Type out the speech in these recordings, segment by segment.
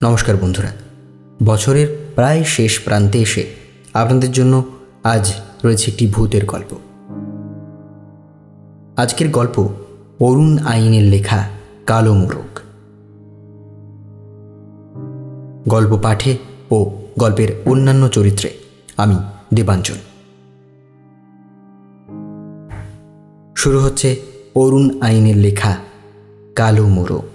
নমস্কার বন্ধুরা, বছরের প্রায় শেষ প্রান্তে এসে আপনাদের জন্য আজ রয়েছে একটি ভূতের গল্প। আজকের গল্প অরুণ আইনের লেখা কালো মোরগ। গল্প পাঠে ও গল্পের অন্যান্য চরিত্রে আমি দেবাঞ্জন। শুরু হচ্ছে অরুণ আইনের লেখা কালো মোরগ।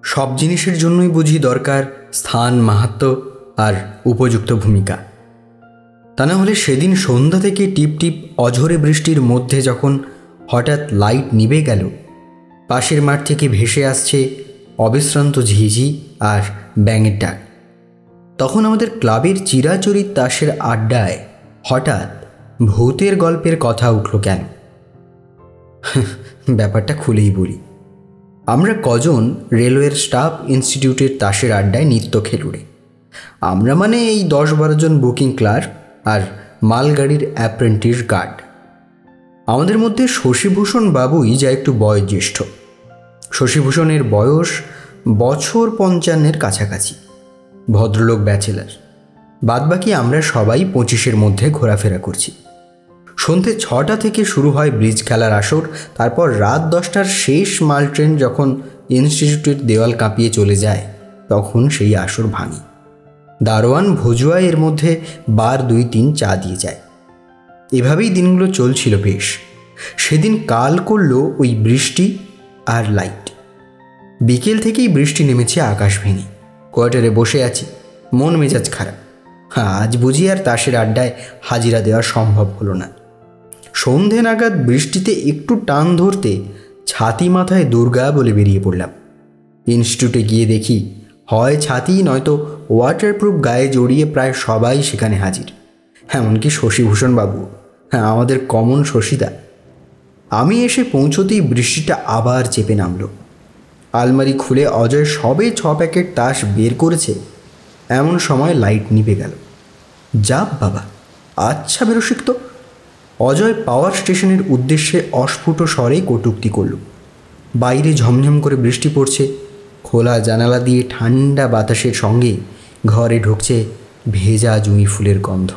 সব জিনিসের জন্যই বুঝি দরকার স্থান, মাহাত্ম্য আর উপযুক্ত ভূমিকা। তা না হলে সেদিন সন্ধ্যা থেকে টিপ টিপ অঝোরে বৃষ্টির মধ্যে যখন হঠাৎ লাইট নিভে গেল, পাশের মাঠ থেকে ভেসে আসছে অবিশ্রান্ত ঝিঝি আর ব্যাঙের ডাক, তখন আমাদের ক্লাবের চিরাচরিত তাসের আড্ডায় হঠাৎ ভূতের গল্পের কথা উঠল কেন? ব্যাপারটা খুলেই বলি। আমরা কজন রেলওয়ের স্টাফ ইনস্টিটিউটের তাসের আড্ডায় নিত্য খেলুড়ে। আমরা মানে এই 10-12 জন বুকিং ক্লার্ক আর মালগাড়ির অ্যাপ্রেন্টিস গার্ড। আমাদের মধ্যে শশীভূষণ বাবুই যা একটু বয়োজ্যেষ্ঠ। শশীভূষণের বয়স বছর 55-এর কাছাকাছি। ভদ্রলোক ব্যাচেলার। বাদবাকি আমরা সবাই 25-এর মধ্যে ঘোরাফেরা করছি। সন্ধে 6টা থেকে শুরু হয় ব্রিজ খেলার আসর। তারপর রাত 10টার শেষ মাল ট্রেন যখন ইনস্টিটিউটের দেওয়াল কাঁপিয়ে চলে যায়, তখন সেই আসর ভাঙি। দারোয়ান ভজুয়া এর মধ্যে বার 2-3 চা দিয়ে যায়। এভাবেই দিনগুলো চলছিল বেশ। সেদিন কাল করল ওই বৃষ্টি আর লাইট। বিকেল থেকেই বৃষ্টি নেমেছে আকাশ ভেঙে। কোয়ার্টারে বসে আছি, মন মেজাজ খারাপ। আজ বুঝি আর তাসের আড্ডায় হাজিরা দেওয়া সম্ভব হলো না। সন্ধে নাগাদ বৃষ্টিতে একটু টান ধরতে ছাতি মাথায় দুর্গা বলে বেরিয়ে পড়লাম। ইনস্টিটিউটে গিয়ে দেখি হয় ছাতি নয়তো ওয়াটারপ্রুফ গায়ে জড়িয়ে প্রায় সবাই সেখানে হাজির। এমনকি শশীভূষণ বাবু, আমাদের কমন শশীদা। আমি এসে পৌঁছতেই বৃষ্টিটা আবার চেপে নামল। আলমারি খুলে অজয় সবে 6 প্যাকেট তাস বের করেছে, এমন সময় লাইট নিভে গেল। যাব বাবা, আচ্ছা বেরোশিক তো। অজয় পাওয়ার স্টেশনের উদ্দেশ্যে অস্ফুট স্বরে কটূক্তি করল। বাইরে ঝমঝম করে বৃষ্টি পড়ছে। খোলা জানালা দিয়ে ঠান্ডা বাতাসের সঙ্গে ঘরে ঢুকছে ভেজা জুঁই ফুলের গন্ধ।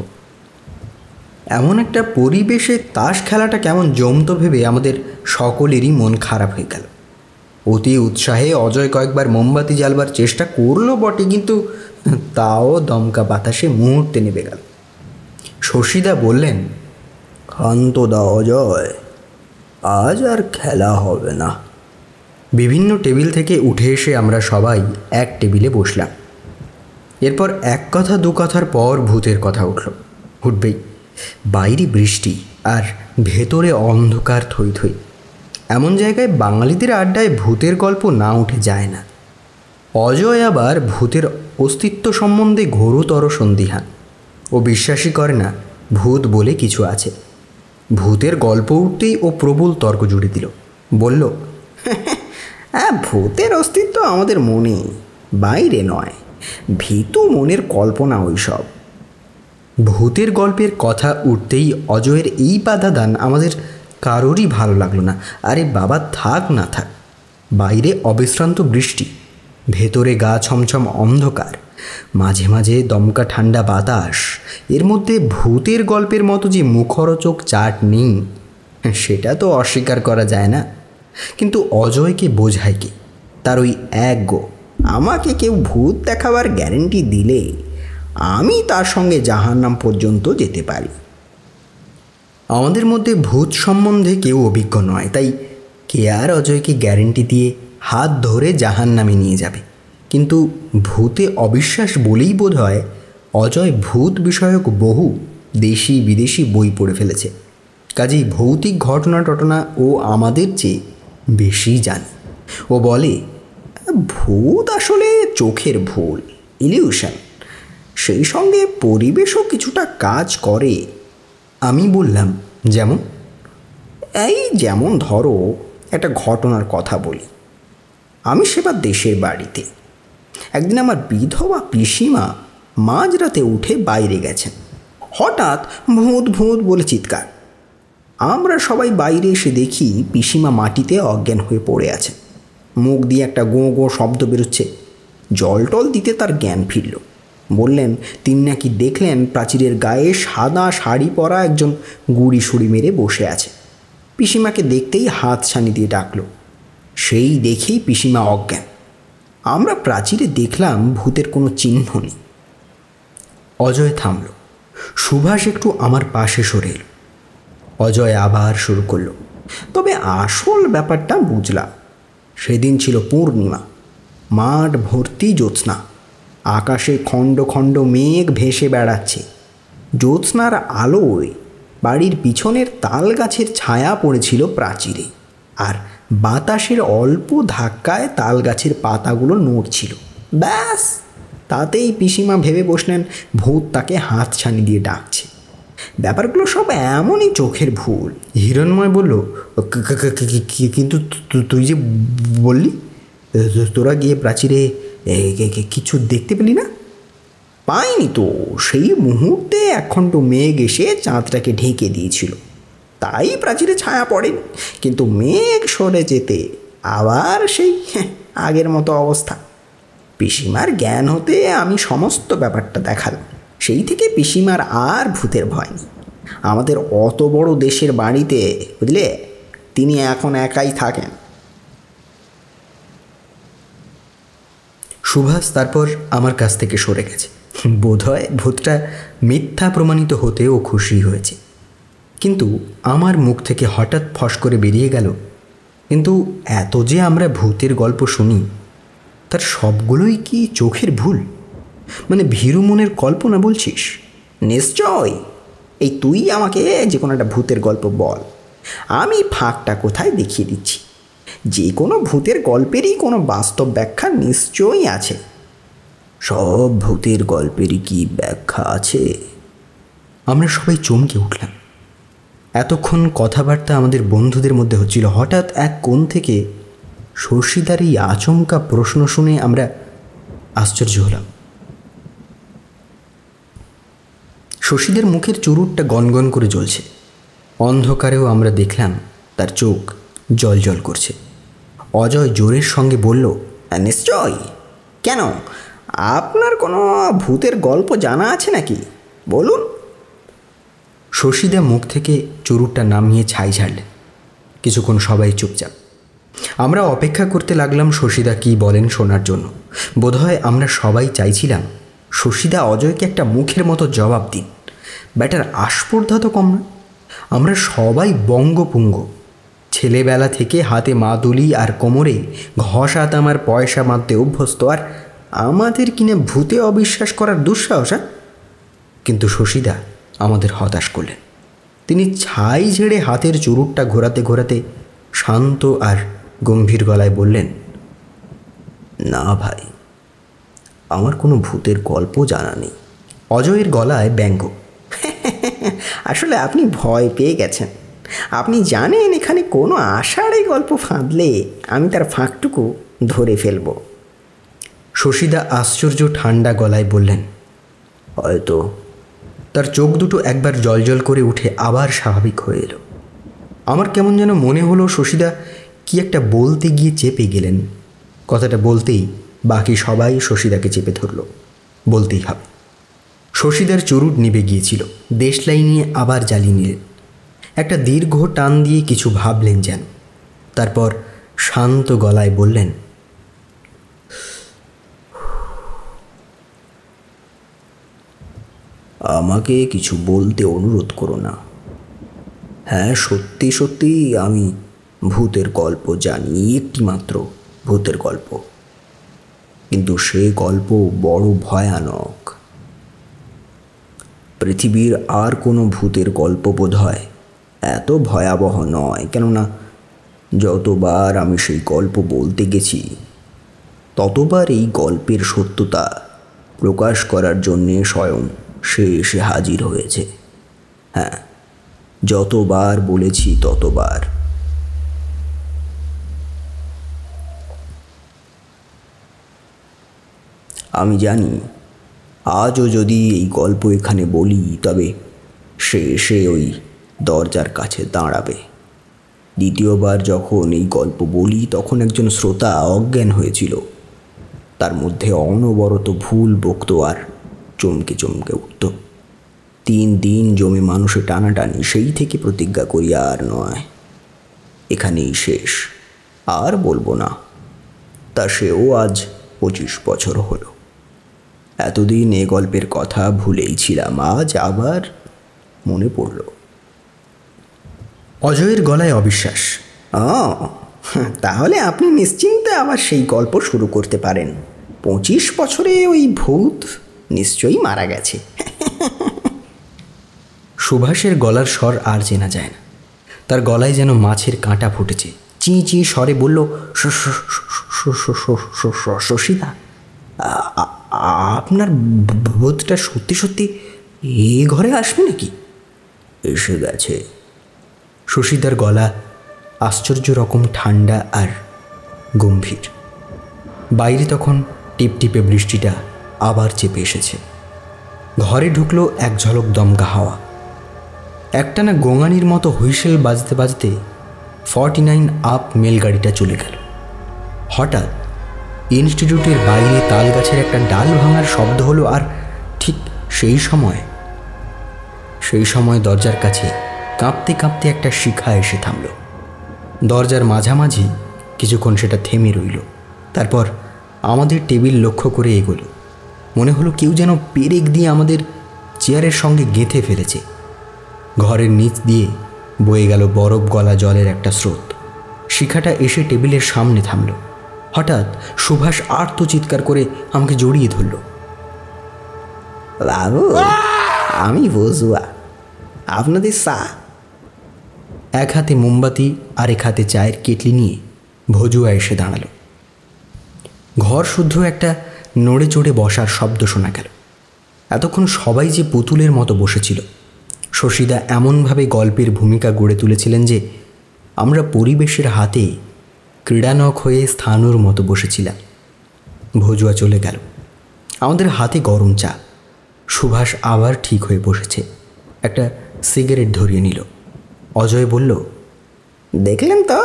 এমন একটা পরিবেশে তাস খেলাটা কেমন জমতো ভেবে আমাদের সকলেরই মন খারাপ হয়ে গেল। অতি উৎসাহে অজয় কয়েকবার মোমবাতি জ্বালবার চেষ্টা করলো বটে, কিন্তু তাও দমকা বাতাসে মুহূর্তে নেবে গেল। শশীদা বললেন, ক্ষান্ত দাও অজয়, আজ আর খেলা হবে না। বিভিন্ন টেবিল থেকে উঠে এসে আমরা সবাই এক টেবিলে বসলাম। এরপর এক কথা দু কথার পর ভূতের কথা উঠবেই। বাইরে বৃষ্টি আর ভেতরে অন্ধকার থই থই। এমন জায়গায় বাঙালিদের আড্ডায় ভূতের গল্প না উঠে যায় না। অজয় আবার ভূতের অস্তিত্ব সম্বন্ধে ঘোরতর সন্দিহান। ও বিশ্বাসই করে না ভূত বলে কিছু আছে। ভূতের গল্প উঠতেই ও প্রবল তর্ক জুড়ে দিল। বলল, হ্যাঁ, ভূতের অস্তিত্ব আমাদের মনে, বাইরে নয়। ভীতু মনের কল্পনা ওইসব। ভূতের গল্পের কথা উঠতেই অজয়ের এই বাধাদান আমাদের কারোরই ভালো লাগলো না। আরে বাবা, থাক না থাক। বাইরে অবিশ্রান্ত বৃষ্টি, ভেতরে গা ছমছম অন্ধকার, মাঝে মাঝে দমকা ঠান্ডা বাতাস। এর মধ্যে ভূতের গল্পের মতো যে মুখরোচক চাট নেই, সেটা তো অস্বীকার করা যায় না। কিন্তু অজয়কে বোঝায় কি? তার ওই এক গো, আমাকে কেউ ভূত দেখাবার গ্যারেন্টি দিলে আমি তার সঙ্গে জাহান্নাম পর্যন্ত যেতে পারি। আমাদের মধ্যে ভূত সম্বন্ধে কেউ অভিজ্ঞ নয়, তাই কে আর অজয়কে গ্যারেন্টি দিয়ে হাত ধরে জাহান্নামে নিয়ে যাবে? কিন্তু ভূতে অবিশ্বাস বলেই বোধ হয় অজয় ভূত বিষয়ক বহু দেশি বিদেশি বই পড়ে ফেলেছে। কাজেই ভৌতিক ঘটনা টটনা ও আমাদের চেয়ে বেশি জানে। ও বলে, ভূত আসলে চোখের ভুল, ইলিউশন। সেই সঙ্গে পরিবেশও কিছুটা কাজ করে। আমি বললাম, যেমন? যেমন ধরো, একটা ঘটনার কথা বলি। আমি সেবার দেশের বাড়িতে একদিন আমার বিধবা পিসিমা মাঝরাতে উঠে বাইরে গেছেন। হঠাৎ ভূত ভূত বলে চিৎকার। আমরা সবাই বাইরে এসে দেখি পিসিমা মাটিতে অজ্ঞান হয়ে পড়ে আছেন। মুখ দিয়ে একটা গোঁ গোঁ শব্দ বেরোচ্ছে। জল টল দিতে তার জ্ঞান ফিরল। বললেন তিনি নাকি দেখলেন প্রাচীরের গায়ে সাদা শাড়ি পরা একজন গুড়ি সুড়ি মেরে বসে আছে। পিসিমাকে দেখতেই হাত ছানি দিয়ে ডাকল। সেই দেখেই পিসিমা অজ্ঞান। আমরা প্রাচীরে দেখলাম ভূতের কোনো চিহ্ন নেই। অজয় থামল। সুভাষ একটু আমার পাশে সরে এলো। অজয় আবার শুরু করল। তবে আসল ব্যাপারটা বুঝলাম। সেদিন ছিল পূর্ণিমা, মাঠ ভর্তি জ্যোৎস্না। আকাশে খণ্ড খণ্ড মেঘ ভেসে বেড়াচ্ছে। জ্যোৎস্নার আলোয় বাড়ির পিছনের তাল গাছের ছায়া পড়েছিল প্রাচীরে, আর বাতাসের অল্প ধাক্কায় তাল গাছের পাতাগুলো নড়ছিল। ব্যাস, তাতেই পিসিমা ভেবে বসলেন ভূত তাকে হাত ছানি দিয়ে ডাকছে। ব্যাপারগুলো সব এমনই চোখের ভুল। হিরণময় বলল, কিন্তু তুই যে বললি তোরা গিয়ে প্রাচীরে কিছু দেখতে পেলি না? পাইনি তো। সেই মুহূর্তে একখণ্ড মেঘ এসে চাঁদটাকে ঢেকে দিয়েছিল, তাই প্রাচীরে ছায়া পড়েনি। কিন্তু মেঘ সরে যেতে আবার সেই আগের মতো অবস্থা। পিসিমার জ্ঞান হতে আমি সমস্ত ব্যাপারটা দেখালাম। সেই থেকে পিসিমার আর ভূতের ভয় নেই। আমাদের অত বড় দেশের বাড়িতে, বুঝলে, তিনি এখন একাই থাকেন। সুভাষ তারপর আমার কাছ থেকে সরে গেছে। বোধহয় ভূতটা মিথ্যা প্রমাণিত হতে ও খুশি হয়েছে। কিন্তু আমার মুখ থেকে হঠাৎ ফস করে বেরিয়ে গেল, কিন্তু এত যে আমরা ভূতের গল্প শুনি তার সবগুলোই কি চোখের ভুল? মানে ভীরু মনের কল্পনা বলছিস? নিশ্চয়। এই তুই আমাকে যে কোনো একটা ভূতের গল্প বল, আমি ফাঁকটা কোথায় দেখিয়ে দিচ্ছি। যে কোনো ভূতের গল্পেরই কোনো বাস্তব ব্যাখ্যা নিশ্চয়ই আছে। সব ভূতের গল্পেরই কি ব্যাখ্যা আছে? আমরা সবাই চমকে উঠলাম। এতক্ষণ কথাবার্তা আমাদের বন্ধুদের মধ্যে হচ্ছিল। হঠাৎ এক কোণ থেকে শশীদার এই আচমকা প্রশ্ন শুনে আমরা আশ্চর্য হলাম। শশীদের মুখের চুরুটটা গনগন করে জ্বলছে। অন্ধকারেও আমরা দেখলাম তার চোখ জল জল করছে। অজয় জোরের সঙ্গে বলল, নিশ্চয়। কেন, আপনার কোনো ভূতের গল্প জানা আছে নাকি? বলুন। শশীদা মুখ থেকে চুরুটটা নামিয়ে ছাই ঝাড়লেন। কিছুক্ষণ সবাই চুপচাপ। আমরা অপেক্ষা করতে লাগলাম শশীদা কী বলেন শোনার জন্য। বোধহয় আমরা সবাই চাইছিলাম শশীদা অজয়কে একটা মুখের মতো জবাব দিন। ব্যাটার আস্পর্ধা তো কম না। আমরা সবাই বঙ্গপুঙ্গ। ছেলেবেলা থেকে হাতে মাদুলি আর কোমরে ঘষা তামার পয়সা মারতে অভ্যস্ত, আর আমাদের কিনা ভূতে অবিশ্বাস করার দুঃসাহস। কিন্তু শশীদা আমাদের হতাশ করলেন। তিনি ছাই ঝেড়ে হাতের চুরুটটা ঘোরাতে ঘোরাতে শান্ত আর গম্ভীর গলায় বললেন, না ভাই, আমার কোনো ভূতের গল্প জানা নেই। অজয়ের গলায় ব্যঙ্গ। আসলে আপনি ভয় পেয়ে গেছেন। আপনি জানেন এখানে কোনো আষাঢ়ে গল্প ফাঁদলে আমি তার ফাঁকটুকু ধরে ফেলব। শশীদা আশ্চর্য ঠান্ডা গলায় বললেন, হয়তো। তার চোখ দুটো একবার জলজল করে উঠে আবার স্বাভাবিক হয়ে এলো। আমার কেমন যেন মনে হলো শশীদা কি একটা বলতে গিয়ে চেপে গেলেন। কথাটা বলতেই বাকি সবাই শশীদাকে চেপে ধরল। বলতেই হবে। শশীদার চুরুট নিভে গিয়েছিল। দেশলাই নিয়ে আবার জ্বালিয়ে নিলেন। একটা দীর্ঘ টান দিয়ে কিছু ভাবলেন যেন। তারপর শান্ত গলায় বললেন, আমাকে কিছু বলতে অনুরোধ করো না। হ্যাঁ, সত্যি সত্যি আমি ভূতের গল্প জানি, একটি মাত্র ভূতের গল্প। কিন্তু সে গল্প বড় ভয়ানক। পৃথিবীর আর কোনো ভূতের গল্প বোধহয় এত ভয়াবহ নয়। কেননা যতবার আমি সেই গল্প বলতে গেছি ততবার এই গল্পের সত্যতা প্রকাশ করার জন্যে স্বয়ং সে এসে হাজির হয়েছে। হ্যাঁ, যতবার বলেছি ততবার। আমি জানি আজও যদি এই গল্প এখানে বলি তবে সে এসে ওই দরজার কাছে দাঁড়াবে। দ্বিতীয়বার যখন এই গল্প বলি তখন একজন শ্রোতা অজ্ঞান হয়েছিল। তার মধ্যে অনবরত ভুল বকত আর চমকে চমকে উঠত। 3 দিন জমে মানুষে টানাটানি, সেই থেকে প্রতিজ্ঞা করি আর নয়, এখানেই শেষ, আর বলবো না। তা সেও আজ 25 বছর হলো। এতদিন এ গল্পের কথা ভুলেই ছিলাম, আজ আবার মনে পড়ল। অজয়ের গলায় অবিশ্বাস। তাহলে আপনি নিশ্চিন্তে আবার সেই গল্প শুরু করতে পারেন। 25 বছরে ওই ভূত নিশ্চয়ই মারা গেছে। সুভাষের গলার স্বর আর চেনা যায় না। তার গলায় যেন মাছের কাঁটা ফুটেছে। চি চি স্বরে বলল, শশীদা, আপনার ভূতটা সত্যি সত্যি এ ঘরে আসবে নাকি? এসে গেছে। শশীদার গলা আশ্চর্য রকম ঠান্ডা আর গম্ভীর। বাইরে তখন টিপটিপে বৃষ্টিটা আবার চেপে এসেছে। ঘরে ঢুকলো এক ঝলক দমকা হাওয়া। একটানা গোঙানির মতো হুইসেল বাজতে বাজতে 49 আপ মেলগাড়িটা চলে গেল। হঠাৎ ইনস্টিটিউটের বাইরে তাল গাছের একটা ডাল ভাঙার শব্দ হলো, আর ঠিক সেই সময় দরজার কাছে কাঁপতে কাঁপতে একটা শিখা এসে থামল। দরজার মাঝামাঝি কিছুক্ষণ সেটা থেমে রইল, তারপর আমাদের টেবিল লক্ষ্য করে এগোলো। মনে হলো কেউ যেন পেরেক দিয়ে আমাদের চেয়ারের সঙ্গে গেঁথে ফেলেছে। ঘরের নিচ দিয়ে বয়ে গেল বরফ গলা জলের একটা স্রোত। শিখাটা এসে টেবিলের সামনে থামল। হঠাৎ সুভাষ আর্ত চিৎকার করে আমাকে জড়িয়ে ধরল। বাবু, আমি ভজুয়া, আপনাদের চা। এক হাতে মোমবাতি আর এক হাতে চায়ের কেটলি নিয়ে ভজুয়া এসে দাঁড়ালো। ঘর শুদ্ধ একটা নড়ে চড়ে বসার শব্দ শোনা গেল। এতক্ষণ সবাই যে পুতুলের মতো বসেছিল। শশীদা এমনভাবে গল্পের ভূমিকা গড়ে তুলেছিলেন যে আমরা পরিবেশের হাতে ক্রীড়ানক হয়ে স্থানুর মতো বসেছিলাম। ভজুয়া চলে গেল। আমাদের হাতে গরম চা। সুভাষ আবার ঠিক হয়ে বসেছে। একটা সিগারেট ধরিয়ে নিল। অজয় বলল, দেখলেন তো,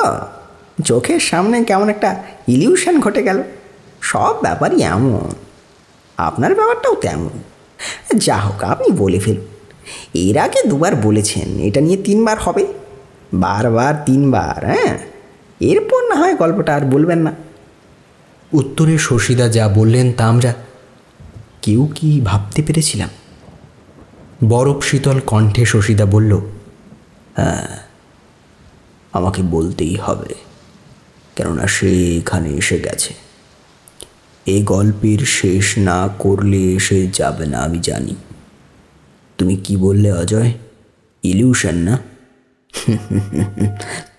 চোখের সামনে কেমন একটা ইলিউশন ঘটে গেল। সব ব্যাপারই এমন, আপনার ব্যাপারটাও তেমন। যা হোক, আপনি বলে ফেলুন। এর আগে 2 বার বলেছেন, এটা নিয়ে 3 বার হবে। বারবার 3 বার। হ্যাঁ, এরপর না হয় গল্পটা আর বলবেন না। উত্তরে শশীদা যা বললেন তা আমরা কেউ কি ভাবতে পেরেছিলাম? বরফ শীতল কণ্ঠে শশীদা বলল, হ্যাঁ, আমাকে বলতেই হবে, কেননা সে এখানে এসে গেছে। এই গল্পের শেষ না করলে এসে যাবে না, আমি জানি। তুমি কি বললে অজয়? ইলিউশন না?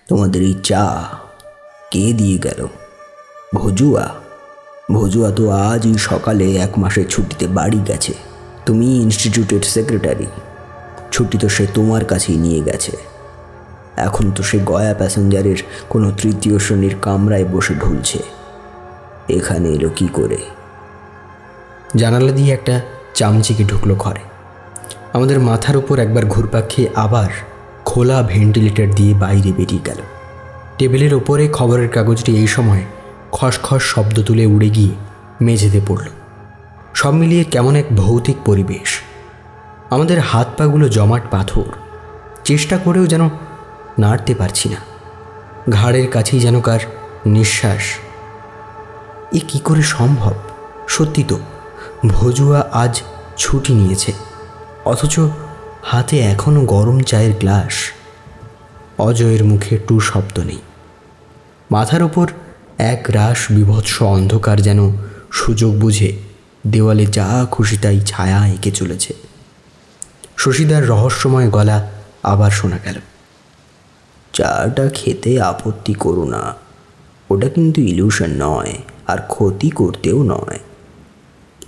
তোমাদের এই চা কে দিয়ে গেল? ভজুয়া? ভজুয়া তো আজই সকালে 1 মাসের ছুটিতে বাড়ি গেছে। তুমি ইনস্টিটিউটের সেক্রেটারি, ছুটি তো সে তোমার কাছেই নিয়ে গেছে। এখন তো সে গয়া প্যাসেঞ্জারের কোনো 3য় শ্রেণীর কামরায় বসে ঢুলছে। এখানে এলো কি করে? জানালা দিয়ে একটা চামচিকে ঢুকলো ঘরে। আমাদের মাথার উপর একবার ঘুরপাক খেয়ে আবার খোলা ভেন্টিলেটর দিয়ে বাইরে বেরিয়ে গেল। টেবিলের ওপরে খবরের কাগজটি এই সময় খসখস শব্দ তুলে উড়ে গিয়ে মেঝেতে পড়ল। সব মিলিয়ে কেমন এক ভৌতিক পরিবেশ। আমাদের হাত পাগুলো জমাট পাথর। চেষ্টা করেও যেন নাড়তে পারছি না। ঘাড়ের কাছেই যেন কার নিঃশ্বাস। এ কি করে সম্ভব? সত্যি তো, ভজুয়া আজ ছুটি নিয়েছে, অথচ হাতে এখনও গরম চায়ের গ্লাস। অজয়ের মুখে টু শব্দ নেই। মাথার ওপর এক রাশ বিভৎস অন্ধকার যেন সুযোগ বুঝে দেওয়ালে যা খুশি তাই ছায়া এঁকে চলেছে। শশীদার রহস্যময় গলা আবার শোনা গেল, চাটা খেতে আপত্তি করো না, ওটা কিন্তু ইলিউশন নয়, আর ক্ষতি করতেও নয়।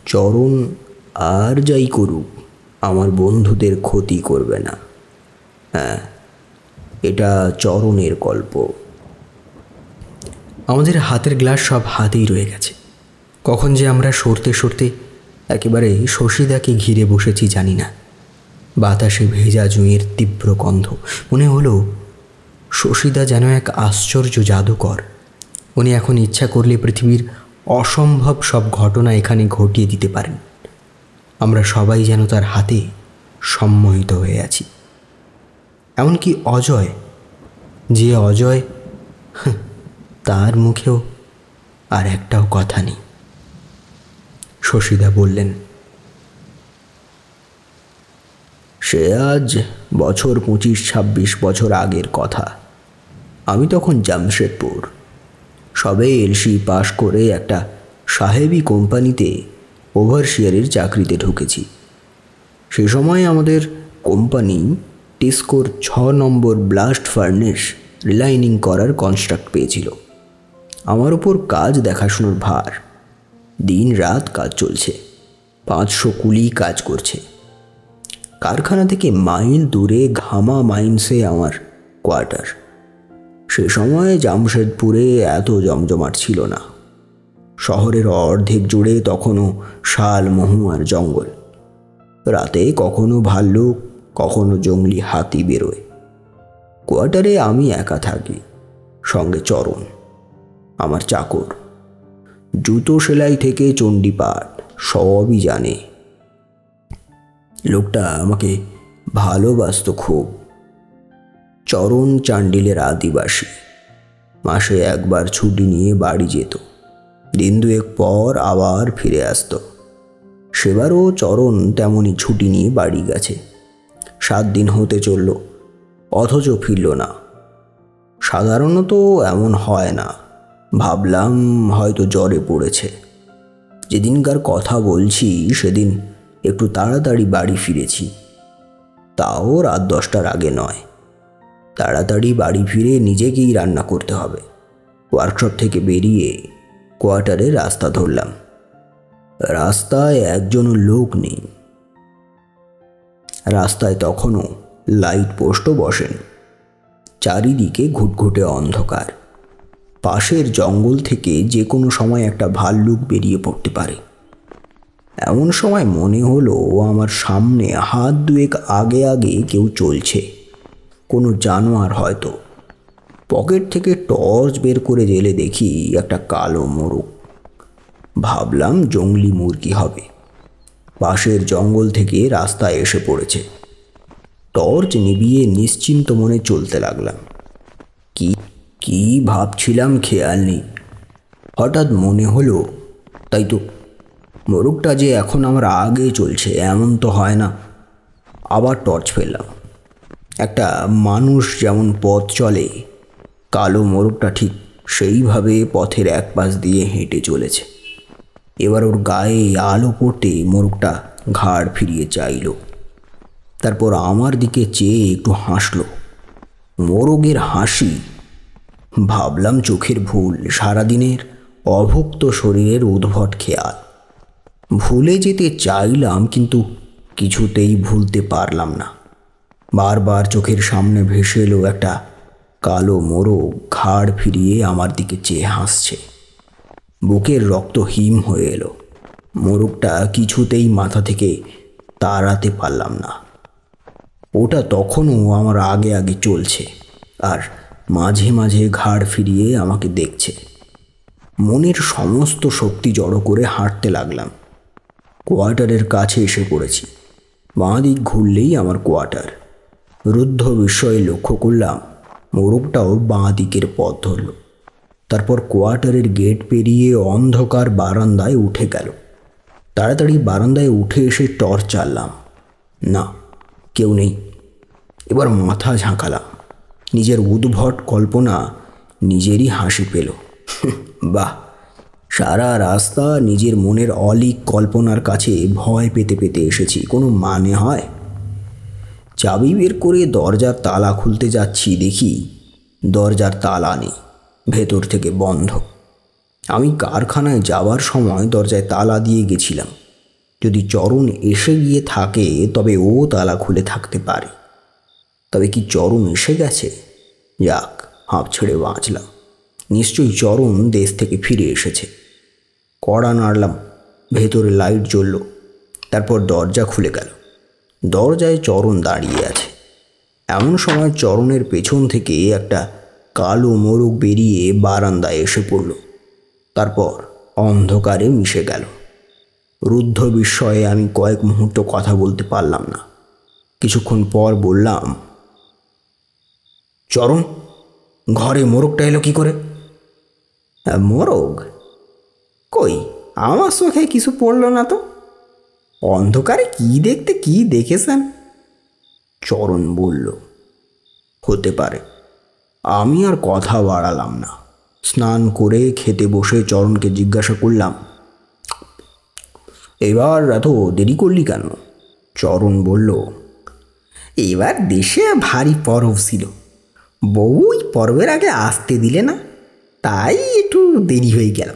চরণ আর যাই করুক, আমার বন্ধুদের ক্ষতি করবে না। হ্যাঁ, এটা চরণের গল্প। আমাদের হাতের গ্লাস সব হাতেই রয়ে গেছে। কখন যে আমরা সরতে সরতে একেবারে শশীদাকে ঘিরে বসেছি জানি না। বাতাসে ভেজা জুঁয়ের তীব্র গন্ধ। মনে হলো শশীদা যেন এক আশ্চর্য জাদুকর। উনি এখন ইচ্ছা করলে পৃথিবীর অসম্ভব সব ঘটনা এখানে ঘটিয়ে দিতে পারেন। আমরা সবাই যেন তার হাতে সম্মোহিত হয়ে আছি। এমনকি অজয়, যে অজয়, তার মুখেও আর একটাও কথা নেই। শশীদা বললেন, সে আজ বছর 25-26 বছর আগের কথা। আমি তখন জামশেদপুর সবে এলসি পাশ করে একটা সাহেবি কোম্পানিতে ওভারসিয়ারের চাকরিতে ঢুকেছি। সে সময় আমাদের কোম্পানি টিস্কোর 6 নম্বর ব্লাস্ট ফার্নেস রিলাইনিং করার কনস্ট্রাক্ট পেয়েছিল। আমার ওপর কাজ দেখাশোনার ভার। দিন রাত কাজ চলছে, 500 কুলি কাজ করছে। কারখানা থেকে মাইল দূরে ঘামা মাইন্সে আমার কোয়ার্টার। সে সময় জামশেদপুরে এত জমজমাট ছিল না। শহরের অর্ধেক জুড়ে তখনও শাল, মহু আর জঙ্গল। রাতে কখনো ভাল্লুক, কখনো জঙ্গলি হাতি বেরোয়। কোয়ার্টারে আমি একা থাকি, সঙ্গে চরণ, আমার চাকর। জুতো সেলাই থেকে চণ্ডীপাঠ সবই জানে। লোকটা আমাকে ভালোবাসত খুব। চরণ চান্ডিলের আদিবাসী। মাসে একবার ছুটি নিয়ে বাড়ি যেত, দিন দুয়েক পর আবার ফিরে আসত। সেবারও চরণ তেমনই ছুটি নিয়ে বাড়ি গেছে। 7 দিন হতে চলল, অথচ ফিরল না। সাধারণত এমন হয় না। ভাবলাম হয়তো জ্বরে পড়েছে। যেদিনকার কথা বলছি সেদিন একটু তাড়াতাড়ি বাড়ি ফিরেছি, তাও রাত 10টার আগে নয়। তাড়াতাড়ি বাড়ি ফিরে নিজেকেই রান্না করতে হবে। ওয়ার্কশপ থেকে বেরিয়ে কোয়ার্টারে রাস্তা ধরলাম। রাস্তায় একজনও লোক নেই। রাস্তায় তখনও লাইট পোস্টও বসেন। চারিদিকে ঘুটঘুটে অন্ধকার। পাশের জঙ্গল থেকে যে কোনো সময় একটা ভাল্লুক বেরিয়ে পড়তে পারে। এমন সময় মনে হলো আমার সামনে হাত দুয়েক আগে আগে কেউ চলছে, কোনো জানোয়ার হয়তো। পকেট থেকে টর্চ বের করে জেলে দেখি একটা কালো মোরগ। ভাবলাম জঙ্গলি মুরগি হবে। পাশের জঙ্গল থেকে রাস্তায় এসে পড়েছে। টর্চ নিভিয়ে নিশ্চিন্ত মনে চলতে লাগলাম। কি ভাবছিলাম খেয়াল নেই। হঠাৎ মনে হলো, তাই তো, মোরগটা যে এখন আমার আগে চলছে এমন তো হয় না। আবার টর্চ ফেললাম। একটা মানুষ যেমন পথ চলে, কালো মোরগটা ঠিক সেইভাবে পথের এক পাশ দিয়ে হেঁটে চলেছে। এবার ওর গায়ে আলো পড়তে মোরগটা ঘাড় ফিরিয়ে চাইল। তারপর আমার দিকে চেয়ে একটু হাসল। মোরগের হাসি। ভাবলাম চোখের ভুল, সারাদিনের অভুক্ত শরীরের উদ্ভট খেয়াল। ভুলে যেতে চাইলাম, কিন্তু কিছুতেই ভুলতে পারলাম না। বারবার চোখের সামনে ভেসে এলো একটা কালো মোরগ ঘাড় ফিরিয়ে আমার দিকে চেয়ে হাসছে। বুকের রক্ত হিম হয়ে এলো। মোরগটা কিছুতেই মাথা থেকে তাড়াতে পারলাম না। ওটা তখনও আমার আগে আগে চলছে আর মাঝে মাঝে ঘাড় ফিরিয়ে আমাকে দেখছে। মনের সমস্ত শক্তি জড়ো করে হাঁটতে লাগলাম। কোয়ার্টারের কাছে এসে পড়েছি। বাঁ দিক ঘুরলেই আমার কোয়ার্টার। রুদ্ধ বিস্ময়ে লক্ষ্য করলাম মোরগটাও বাঁ দিকের পথ ধরল। তারপর কোয়ার্টারের গেট পেরিয়ে অন্ধকার বারান্দায় উঠে গেল। তাড়াতাড়ি বারান্দায় উঠে এসে টর্চ জ্বাললাম। না, কেউ নেই। এবার মাথা ঝাঁকালাম। নিজের উদ্ভট কল্পনা নিজেরই হাসি পেল। বাহ, সারা রাস্তা নিজের মনের অলীক কল্পনার কাছে ভয় পেতে পেতে এসেছি, কোনো মানে হয়? চাবি বের করে দরজার তালা খুলতে যাচ্ছি, দেখি দরজার তালা নেই, ভেতর থেকে বন্ধ। আমি কারখানায় যাবার সময় দরজায় তালা দিয়ে গেছিলাম। যদি চরণ এসে গিয়ে থাকে তবে ও তালা খুলে থাকতে পারে। তবে কি চরণ এসে গেছে? যাক, হাঁপ ছেড়ে বাঁচলাম। নিশ্চয়ই চরণ দেশ থেকে ফিরে এসেছে। কড়া নাড়লাম, ভেতরে লাইট জ্বলল। তারপর দরজা খুলে গেল। দরজায় চরণ দাঁড়িয়ে আছে। এমন সময় চরণের পেছন থেকে একটা কালো মোরগ বেরিয়ে বারান্দায় এসে পড়ল। তারপর অন্ধকারে মিশে গেল। রুদ্ধ বিস্ময়ে আমি কয়েক মুহূর্ত কথা বলতে পারলাম না। কিছুক্ষণ পর বললাম, চরণ, ঘরে মোরগটা এলো কি করে? মোরগ? কই, আমার চোখে কিছু পড়ল না তো। অন্ধকারে কি দেখতে কি দেখেছেন? চরণ বলল, হতে পারে। আমি আর কথা বাড়ালাম না। স্নান করে খেতে বসে চরণকে জিজ্ঞাসা করলাম, এবার এত দেরি করলি কেন? চরণ বলল, এবার দেশে ভারী পরব ছিল, বউই পর্বের আগে আসতে দিলে না, তাই একটু দেরি হয়ে গেল।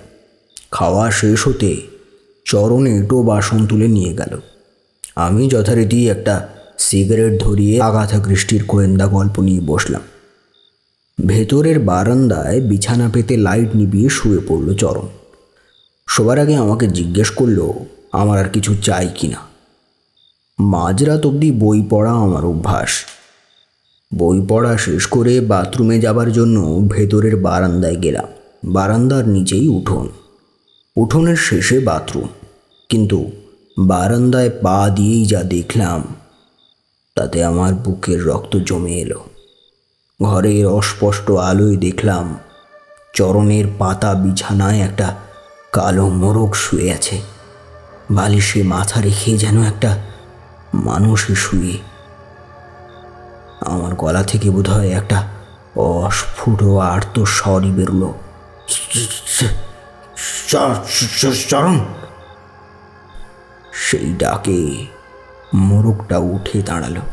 খাওয়া শেষ হতে চরণ এঁটো বাসন তুলে নিয়ে গেল। আমি যথারীতি একটা সিগারেট ধরিয়ে আগাথা ক্রিস্টির গোয়েন্দা গল্প নিয়ে বসলাম। ভেতরের বারান্দায় বিছানা পেতে লাইট নিভিয়ে শুয়ে পড়ল চরণ। শোবার আগে আমাকে জিজ্ঞেস করলো আমার আর কিছু চাই কিনা। মাঝরাত অবধি বই পড়া আমার অভ্যাস। বই পড়া শেষ করে বাথরুমে যাবার জন্য ভেতরের বারান্দায় গেলাম। বারান্দার নিচেই উঠোন, উঠোনের শেষে বাথরুম। কিন্তু বারান্দায় পা দিয়েই যা দেখলাম তাতে আমার বুকের রক্ত জমে এলো। ঘরের অস্পষ্ট আলোয় দেখলাম চরণের পাতা বিছানায় একটা কালো মোরগ শুয়ে আছে। বালিশে মাথা রেখে যেন একটা মানুষই শুয়ে। আমার গলা থেকে বোধহয় একটা অস্ফুট আর্তস্বরই বেরোলো, চরণ। সেই ডাকে মোরগটা উঠে দাঁড়ালো,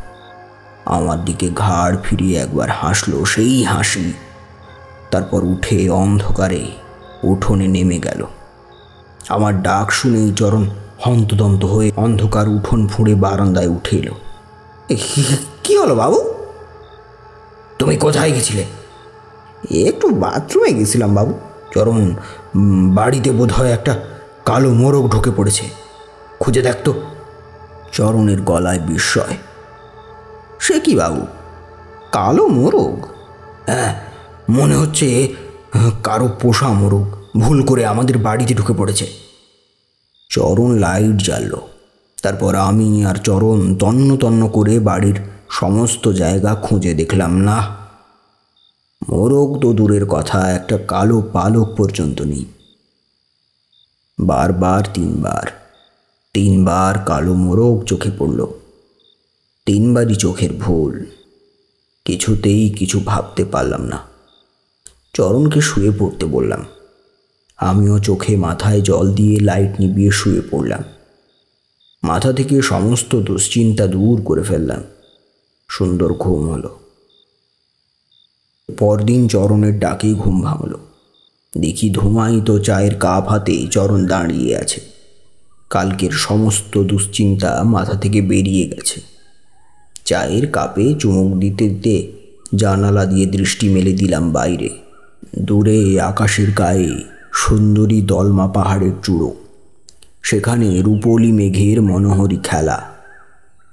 আমার দিকে ঘাড় ফিরিয়ে একবার হাসলো, সেই হাসি। তারপর উঠে অন্ধকারে উঠোনে নেমে গেল। আমার ডাক শুনেই চরণ হন্তদন্ত হয়ে অন্ধকার উঠোন ফুঁড়ে বারান্দায় উঠে এলো। কি হলো বাবু? তুমি কোথায় গেছিলে? একটু বাথরুমে গেছিলাম বাবু। চরণ, বাড়িতে বোধহয় একটা কালো মোরগ ঢুকে পড়েছে, খুঁজে দেখতো। চরণের গলায় বিস্ময়। সে কি বাবু, কালো মোরগ? হ্যাঁ, মনে হচ্ছে কারো পোষা মোরগ ভুল করে আমাদের বাড়িতে ঢুকে পড়েছে। চরণ লাইট জ্বাললো। তারপর আমি আর চরণ তন্ন তন্ন করে বাড়ির সমস্ত জায়গা খুঁজে দেখলাম। না, মোরগ তো দূরের কথা, একটা কালো পালক পর্যন্ত নেই। বারবার তিনবার কালো মোরগ চোখে পড়ল। তিনবারই চোখের ভুল। কিছুতেই কিছু ভাবতে পারলাম না। চরণকে শুয়ে পড়তে বললাম। আমিও চোখে মাথায় জল দিয়ে লাইট নিভিয়ে শুয়ে পড়লাম। মাথা থেকে সমস্ত দুশ্চিন্তা দূর করে ফেললাম। সুন্দর ঘুম হলো। পরদিন চরণের ডাকেই ঘুম ভাঙল। দেখি ধুমায়িত চায়ের কাপ হাতে চরণ দাঁড়িয়ে আছে। কালকের সমস্ত দুশ্চিন্তা মাথা থেকে বেরিয়ে গেছে। চায়ের কাপে চুমুক দিতে দিতে জানালা দিয়ে দৃষ্টি মেলে দিলাম বাইরে। দূরে আকাশের গায়ে সুন্দরী দলমা পাহাড়ের চূড়ো, সেখানে রূপোলি মেঘের মনোহরী খেলা।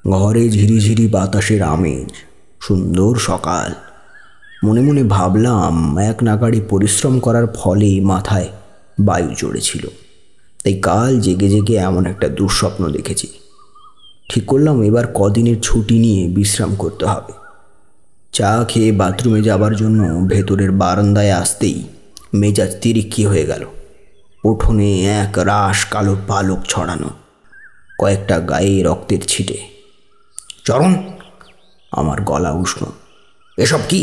ঘরে ঝিরিঝিরি বাতাসের আমেজ। সুন্দর সকাল। মনে মনে ভাবলাম এক নাগাড়ে পরিশ্রম করার ফলে মাথায় বায়ু চড়েছিল, তাই কাল জেগে জেগে এমন একটা দুঃস্বপ্ন দেখেছি। ঠিক করলাম এবার কদিনের ছুটি নিয়ে বিশ্রাম করতে হবে। চা খেয়ে বাথরুমে যাবার জন্য ভেতরের বারান্দায় আসতেই মেজাজ তিরিক্ষি হয়ে গেল। উঠোনে এক রাশ কালো পালক ছড়ানো, কয়েকটা গায়ে রক্তের ছিটে। চরণ, আমার গলা উষ্ণ। এসব কি?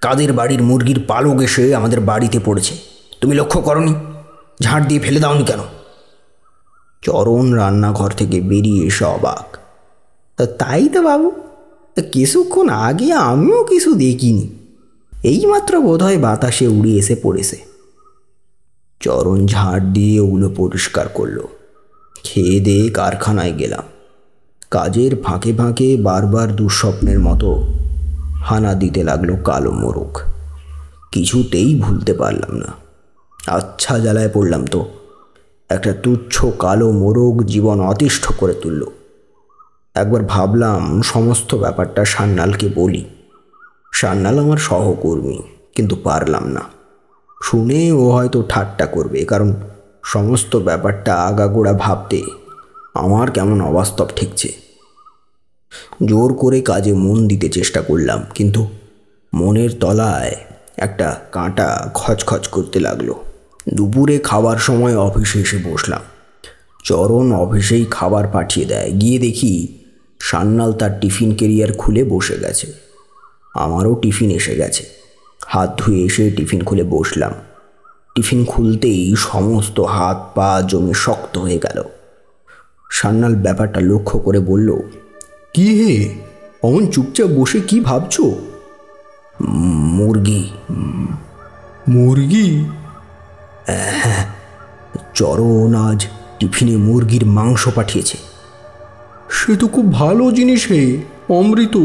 কাদের বাড়ির মুরগির পালক এসে আমাদের বাড়িতে পড়েছে, তুমি লক্ষ্য করনি? ঝাড় দিয়ে ফেলে দাওনি কেন? চরণ রান্নাঘর থেকে বেরিয়ে এসে অবাক। তাই তো বাবু, কিছুক্ষণ আগে আমিও কিছু দেখিনি, এইমাত্র বোধহয় বাতাসে উড়ে এসে পড়েছে। চরণ ঝাড় দিয়ে ওগুলো পরিষ্কার করলো। খেয়ে দিয়ে কারখানায় গেলাম। কাজের ফাঁকে ফাঁকে বারবার দুঃস্বপ্নের মতো হানা দিতে লাগলো কালো মোরগ। কিছুতেই ভুলতে পারলাম না। আচ্ছা জ্বালায় পড়লাম তো। একটা তুচ্ছ কালো মোরগ জীবন অতিষ্ঠ করে তুলল। একবার ভাবলাম সমস্ত ব্যাপারটা সান্যালকে বলি। সান্যাল আমার সহকর্মী, কিন্তু পারলাম না। শুনে ও হয়তো ঠাট্টা করবে, কারণ সমস্ত ব্যাপারটা আগাগোড়া ভাবতে আমার কেমন অবাস্তব ঠেকছে। জোর করে কাজে মন দিতে চেষ্টা করলাম, কিন্তু মনের তলায় একটা কাঁটা খচখচ করতে লাগলো। দুপুরে খাবার সময় অফিসে এসে বসলাম। চরণ অফিসেই খাবার পাঠিয়ে দেয়। গিয়ে দেখি সান্যাল তার টিফিন ক্যারিয়ার খুলে বসে গেছে। আমারও টিফিন এসে গেছে। হাত ধুয়ে এসে টিফিন খুলে বসলাম। টিফিন খুলতেই সমস্ত হাত পা জমে শক্ত হয়ে গেল। সান্যাল ব্যাপারটা লক্ষ্য করে বলল, কি হে, অমন চুপচাপ বসে কি ভাবছো? মুরগি। মুরগি? হ্যাঁ, চরণ আজ টিফিনে মুরগির মাংস পাঠিয়েছে। সে তো খুব ভালো জিনিস হে, অমৃত।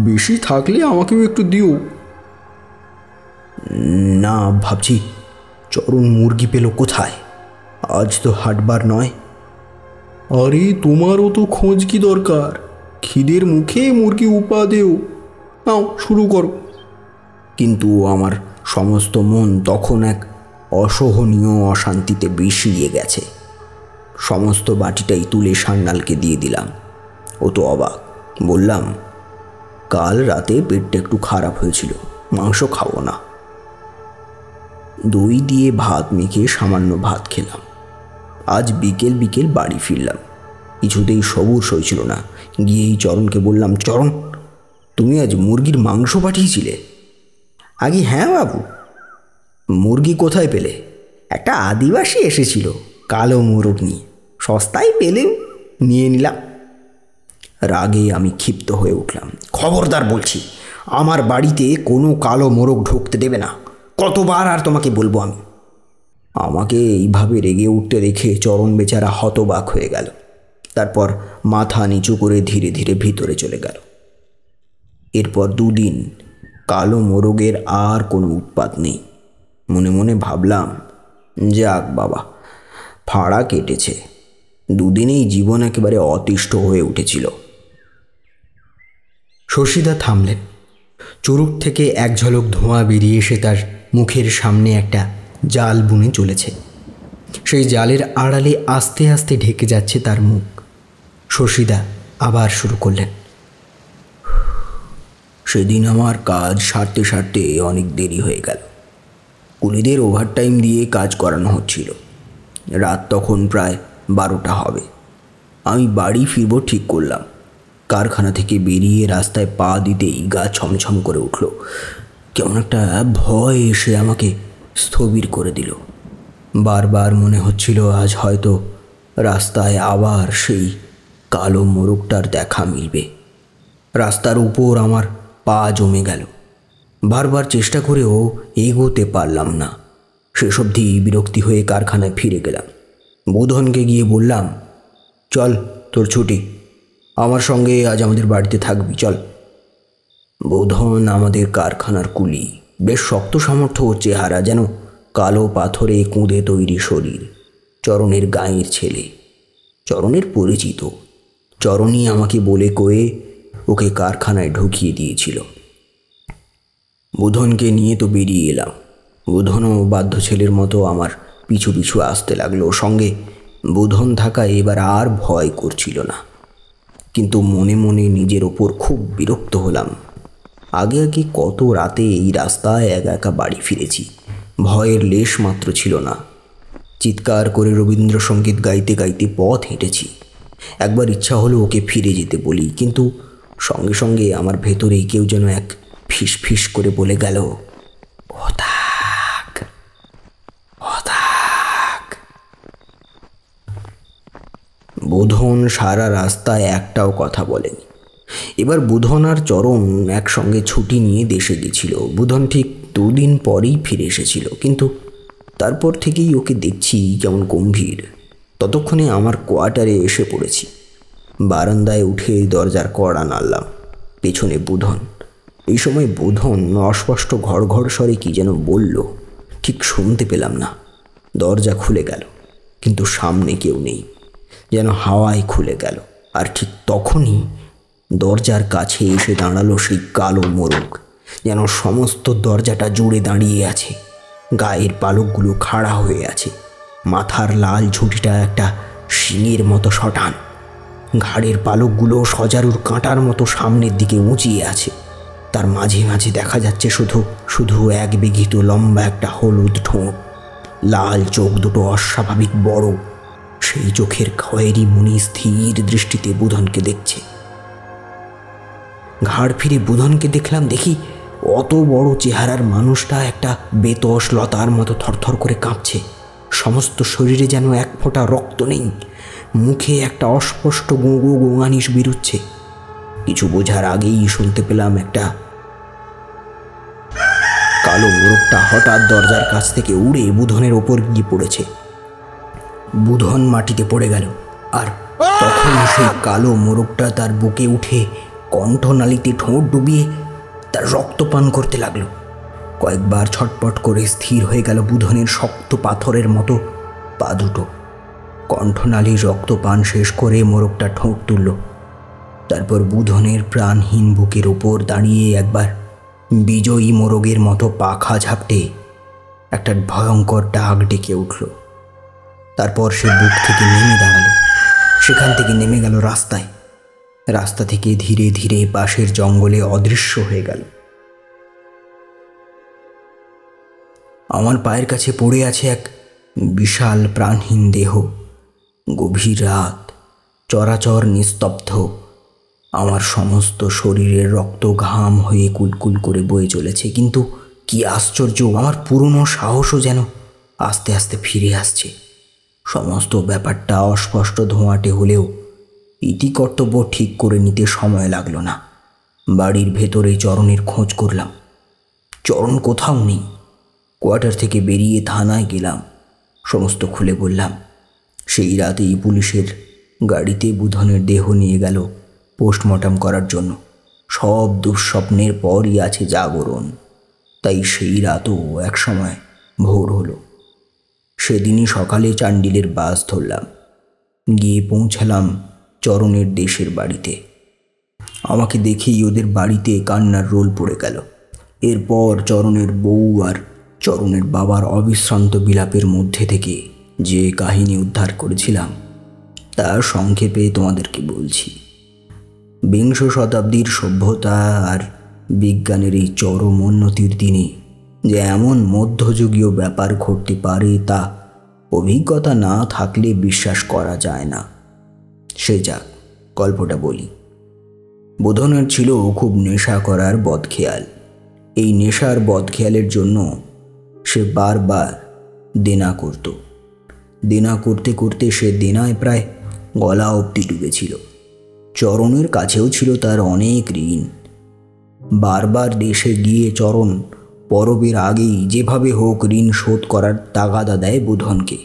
বেশি থাকলে আমাকেও একটু দিও। না, ভাবছি চরণ মুরগি পেল কোথায়? আজ তো হাটবার নয়। আরে তোমারও তো খোঁজ কি দরকার? খিদের মুখে মুরগি উপা দেও। নাও, শুরু করো। কিন্তু আমার সমস্ত মন তখন এক অসহনীয় অশান্তিতে বিষিয়ে গেছে। সমস্ত বাটিটাই তুলে সান্যালকে দিয়ে দিলাম। ও তো অবাক। বললাম, কাল রাতে পেটটা একটু খারাপ হয়েছিল, মাংস খাবো না। দই দিয়ে ভাত মেখে সামান্য ভাত খেলাম। আজ বিকেল বিকেল বাড়ি ফিরলাম। কিছুতেই সবুর সইছিল না। গিয়েই চরণকে বললাম, চরণ, তুমি আজ মুরগির মাংস পাঠিয়েছিলে? আগে হ্যাঁ বাবু। মুরগি কোথায় পেলে? একটা আদিবাসী এসেছিল কালো মোরগ নিয়ে, সস্তায় পেলে নিয়ে নিলাম। রাগে আমি ক্ষিপ্ত হয়ে উঠলাম। খবরদার বলছি, আমার বাড়িতে কোনো কালো মোরগ ঢুকতে দেবে না। কতবার আর তোমাকে বলবো আমি? আমাকে এইভাবে রেগে উঠতে দেখে চরণ বেচারা হতবাক হয়ে গেল। তারপর মাথা নিচু করে ধীরে ধীরে ভিতরে চলে গেল। এরপর 2 দিন কালো মোরগের আর কোনো উৎপাত নেই। মনে মনে ভাবলাম, যাক বাবা, ফাঁড়া কেটেছে। 2 দিনেই জীবন একেবারে অতিষ্ঠ হয়ে উঠেছিল। শশীদা থামলেন। চুরুক থেকে এক ঝলক ধোঁয়া বেরিয়ে এসে তার মুখের সামনে একটা জাল বুনে চলেছে। সেই জালের আড়ালে আস্তে আস্তে ঢেকে যাচ্ছে তার মুখ। শশীদা আবার শুরু করলেন, সেদিন আমার কাজ সারতে সারতে অনেক দেরি হয়ে গেল। কুলিদের ওভারটাইম দিয়ে কাজ করানো হচ্ছিল। রাত তখন প্রায় 12টা হবে। আমি বাড়ি ফিরব ঠিক করলাম। কারখানা থেকে বেরিয়ে রাস্তায় পা দিতেই গা ছমছম করে উঠল। কেমন একটা ভয় এসে আমাকে স্থবির করে দিল। বারবার মনে হচ্ছিল আজ হয়তো রাস্তায় আবার সেই কালো মোরগটার দেখা মিলবে। রাস্তার উপর আমার পা জমে গেল। বারবার চেষ্টা করেও এগোতে পারলাম না। শেষ অবধি বিরক্তি হয়ে কারখানায় ফিরে গেলাম। বোধনকে গিয়ে বললাম, চল, তোর ছুটি, আমার সঙ্গে আজ আমাদের বাড়িতে থাকবি, চল। বোধন আমাদের কারখানার কুলি। বেশ শক্ত সামর্থ্য চেহারা, যেন কালো পাথরে কুঁদে তৈরি শরীর। চরণের গাঁয়ের ছেলে, চরণের পরিচিত। চরণই আমাকে বলে কয়ে ওকে কারখানায় ঢুকিয়ে দিয়েছিল। বোধনকে নিয়ে তো বেরিয়ে এলাম। বোধনও বাধ্য ছেলের মতো আমার পিছু পিছু আসতে লাগলো। সঙ্গে বোধন থাকায় এবার আর ভয় করছিল না। কিন্তু মনে মনে নিজের ওপর খুব বিরক্ত হলাম। আগে আগে কত রাতে এই রাস্তায় একা একা বাড়ি ফিরেছি, ভয়ের লেশ মাত্র ছিল না। চিৎকার করে রবীন্দ্রসঙ্গীত গাইতে গাইতে পথ হেঁটেছি। একবার ইচ্ছা হলো ওকে ফিরে যেতে বলি, কিন্তু সঙ্গে সঙ্গে আমার ভেতরেই কেউ যেন এক ফিস ফিস করে বলে গেল, ও থাক, ও থাক। বোধন সারা রাস্তায় একটাও কথা বলেনি। এবার বোধন আর চরণ একসঙ্গে ছুটি নিয়ে দেশে গেছিল। বোধন ঠিক 2 দিন পরেই ফিরে এসেছিল, কিন্তু তারপর থেকেই ওকে দেখছি কেমন গম্ভীর। ততক্ষণে আমার কোয়ার্টারে এসে পড়েছি। বারান্দায় উঠে দরজার কড়া নাড়লাম। পেছনে বোধন। এই সময় বোধন অস্পষ্ট ঘড় ঘড় স্বরে কি যেন বলল, ঠিক শুনতে পেলাম না। দরজা খুলে গেল। কিন্তু সামনে কেউ নেই, যেন হাওয়ায় খুলে গেল। আর ঠিক তখনই দরজার কাছে এসে দাঁড়ালো সেই কালো মোরগ, যেন সমস্ত দরজাটা জুড়ে দাঁড়িয়ে আছে। গায়ের পালকগুলো খাড়া হয়ে আছে, মাথার লাল ঝুঁটিটা একটা শিঙের মতো শটান, ঘাড়ের পালকগুলো সজারুর কাঁটার মতো সামনের দিকে উঁচিয়ে আছে। তার মাঝে মাঝে দেখা যাচ্ছে শুধু শুধু এক বিঘিত লম্বা একটা হলুদ ঠোঁট, লাল চোখ দুটো অস্বাভাবিক বড়। সেই চোখের খয়েরি মনি স্থির দৃষ্টিতে বুধনকে দেখছে। ঘাড় ফিরে বুধনকে দেখলাম, দেখি অত বড় চেহারার মানুষটা একটা বেতস লতার মতো থরথর করে কাঁপছে। সমস্ত শরীরে যেন এক ফোঁটা রক্ত নেই, মুখে একটা অস্পষ্ট গোঁ গোঙানিস বেরুচ্ছে। কিছু বোঝার আগেই শুনতে পেলাম একটা কালো মোরগটা হঠাৎ দরজার কাছ থেকে উড়ে বুধনের ওপর গিয়ে পড়েছে। বুধন মাটিতে পড়ে গেল, আর তখন সেই কালো মোরগটা তার বুকে উঠে কণ্ঠনালীতে ঠোঁট ডুবিয়ে তার রক্তপান করতে লাগলো। কয়েকবার ছটপট করে স্থির হয়ে গেল বুধনের শক্ত পাথরের মতো পা দুটো। কণ্ঠনালীর রক্তপান শেষ করে মোরগটা ঠোঁট তুলল। তারপর বুধনের প্রাণহীন বুকের ওপর দাঁড়িয়ে একবার বিজয়ী মোরগের মতো পাখা ঝাপটে একটা ভয়ঙ্কর ডাক ডেকে উঠল। তারপর সে বুক থেকে নেমে দাঁড়ালো। সেখান থেকে নেমে গেল রাস্তায়। রাস্তা থেকে ধীরে ধীরে পাশের জঙ্গলে অদৃশ্য হয়ে গেল। আমার পায়ের কাছে পড়ে আছে এক বিশাল প্রাণহীন দেহ। গভীর রাত, চরাচর নিস্তব্ধ। আমার সমস্ত শরীরের রক্ত ঘাম হয়ে কুলকুল করে বয়ে চলেছে। কিন্তু কি আশ্চর্য, আমার পুরনো সাহসও যেন আস্তে আস্তে ফিরে আসছে। সমস্ত ব্যাপারটা অস্পষ্ট ধোঁয়াটে হলেও ইতিকর্তব্য ঠিক করে নিতে সময় লাগলো না। বাড়ির ভেতরে চরণের খোঁজ করলাম। চরণ কোথাও নেই। কোয়ার্টার থেকে বেরিয়ে থানায় গেলাম, সমস্ত খুলে বললাম। সেই রাতেই পুলিশের গাড়িতে বুধনের দেহ নিয়ে গেল পোস্টমর্টম করার জন্য। সব দুঃস্বপ্নের পরই আছে জাগরণ, তাই সেই রাতও একসময় ভোর হলো। সেদিনই সকালে চান্ডিলের বাস ধরলাম, গিয়ে পৌঁছালাম চরণের দেশের বাড়িতে। আমাকে দেখেই ওদের বাড়িতে কান্নার রোল পড়ে গেল। এরপর চরণের বউ আর চরণের বাবার অবিশ্রান্ত বিলাপের মধ্যে থেকে যে কাহিনী উদ্ধার করেছিলাম তা সংক্ষেপে তোমাদেরকে বলছি। বিংশ শতাব্দীর সভ্যতা আর বিজ্ঞানের এই চরম উন্নতির দিনে যে এমন মধ্যযুগীয় ব্যাপার ঘটতে পারে তা অভিজ্ঞতা না থাকলে বিশ্বাস করা যায় না। সে যাক, গল্পটা বলি। বুধনের ছিল খুব নেশা করার বদখেয়াল। এই নেশার বদখেয়ালের জন্য সে বারবার দেনা করত। দেনা করতে করতে সে দেনায় প্রায় গলা অবধি ডুবেছিল। চরণের কাছেও ছিল তার অনেক ঋণ। বারবার দেশে গিয়ে চরণ পরবের আগেই যেভাবে হোক ঋণ শোধ করার তাগাদা দেয় বুধনকে।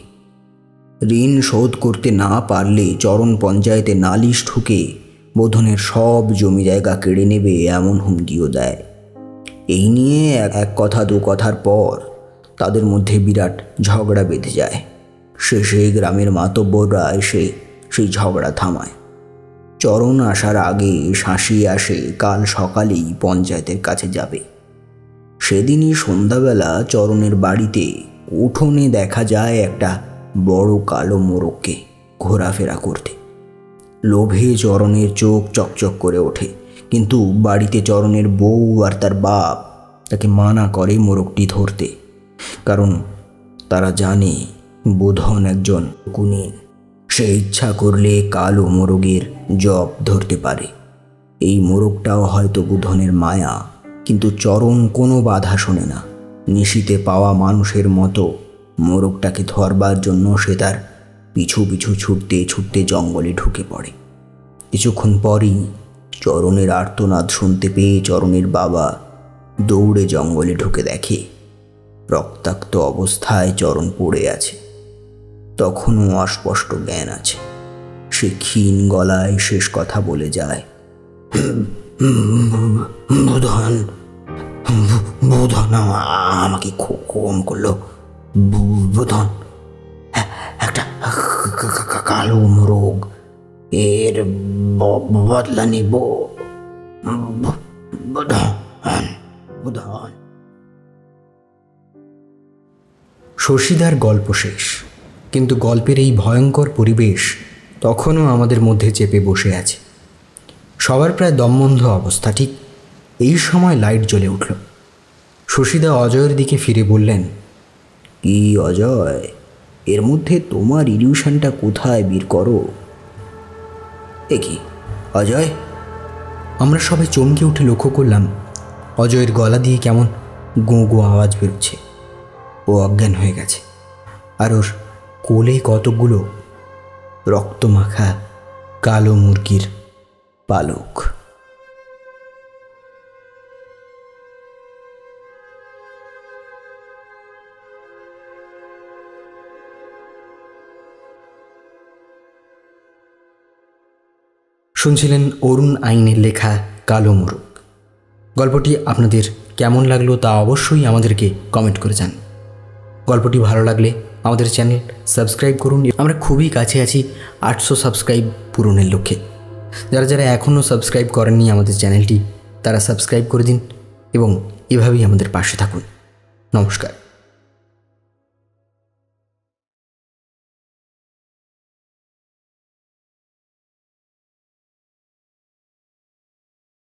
ঋণ শোধ করতে না পারলে চরণ পঞ্চায়েতে নালিশ ঠুকে বুধনের সব জমি জায়গা কেড়ে নেবে এমন হুমকিও দেয়। এই নিয়ে এক কথা দু কথার পর তাদের মধ্যে বিরাট ঝগড়া বেঁধে যায়। শেষে গ্রামের মাতব্বররা এসে সেই ঝগড়া থামায়। চরণ আসার আগে শাঁসিয়ে আসে কাল সকালেই পঞ্চায়েতের কাছে যাবে। সেদিনই সন্ধ্যাবেলা চরণের বাড়িতে উঠোনে দেখা যায় একটা বড় কালো মোরগকে ঘোরাফেরা করতে। লোভে চরণের চোখ চকচক করে ওঠে, কিন্তু বাড়িতে চরণের বউ আর তার বাপ তাকে মানা করে মোরগটি ধরতে, কারণ তারা জানে বুধন একজন গুণীন। সে ইচ্ছা করলে কালো মোরগের জব ধরতে পারে। এই মোরগটাও হয়তো বুধনের মায়া, কিন্তু চরণ কোনো বাধা শোনে না। নিশিতে পাওয়া মানুষের মতো মোরগটাকে ধরবার জন্য সে তার পিছু পিছু ছুটতে ছুটতে জঙ্গলে ঢুকে পড়ে। কিছুক্ষণ পরই চরণের আর্তনাদ শুনতে পেয়ে চরণের বাবা দৌড়ে জঙ্গলে ঢুকে দেখে রক্তাক্ত অবস্থায় চরণ পড়ে আছে। তখনও অস্পষ্ট জ্ঞান আছে। সে ক্ষীণ গলায় শেষ কথা বলে যায়, বুধন বুধন আমাকে খুব করলো। বুধন কালো মোরগ এর বদলা নিব। শশীদার গল্প শেষ, কিন্তু গল্পের এই ভয়ঙ্কর পরিবেশ তখনও আমাদের মধ্যে চেপে বসে আছে। সবার প্রায় দমবন্ধ অবস্থা। ঠিক এই সময় লাইট জ্বলে উঠল। শশীদা অজয়ের দিকে ফিরে বললেন, কি অজয়, এর মধ্যে তোমার ইলিউশনটা কোথায় বের করো? এ কি অজয়? আমরা সবাই চমকে উঠে লক্ষ্য করলাম অজয়ের গলা দিয়ে কেমন গোঁ গোঁ আওয়াজ বেরোচ্ছে। ও অজ্ঞান হয়ে গেছে, আর ওর কোলে কতকগুলো রক্তমাখা কালো মুরগির পালক। শুনছিলেন অরুণ আইনের লেখা কালো মোরগ। গল্পটি আপনাদের কেমন লাগলো তা অবশ্যই আমাদেরকে কমেন্ট করে যান। গল্পটি ভালো লাগলে আমাদের চ্যানেল সাবস্ক্রাইব করুন। আমরা খুবই কাছে আছি 800 সাবস্ক্রাইব পূরণের লক্ষ্যে। যারা যারা এখনও সাবস্ক্রাইব করেননি আমাদের চ্যানেলটি, তারা সাবস্ক্রাইব করে দিন এবং এভাবেই আমাদের পাশে থাকুন। নমস্কার।